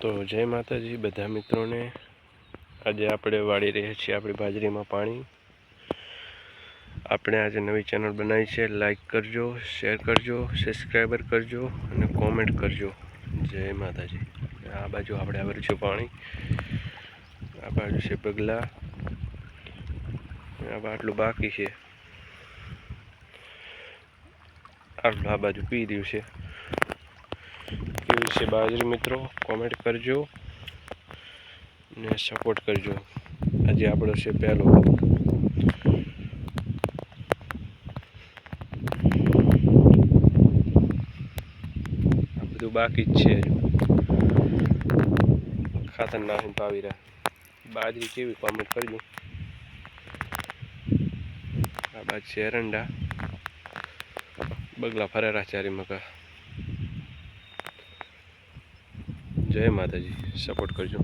તો જય માતાજી બધા મિત્રોને। આજે આપણે વાળી રહ્યા છીએ આપણી બાજરીમાં પાણી। આપણે આજે નવી ચેનલ બનાવી છે, લાઈક કરજો, શેર કરજો, સબસ્ક્રાઈબર કરજો અને કોમેન્ટ કરજો। જય માતાજી। આ બાજુ આપણે આવ્યું છે પાણી, આ બાજુ છે બગલા, આટલું બાકી છે, આટલું આ બાજુ પી રહ્યું છે। કેવી છે બાજરી મિત્રો, કોમેન્ટ કરજો ને સપોર્ટ કરજો। આજે આપણો છે પહેલો આ બધું બાકી જ છે, ખાતર નાખીને પાવી રહ્યા। બાજરી કેવી કોમેન્ટ કરજો। આ બાજુ છે એરંડા, બગલા ફરેરા ચારી મકા। જય માતાજી, સપોર્ટ કરજો।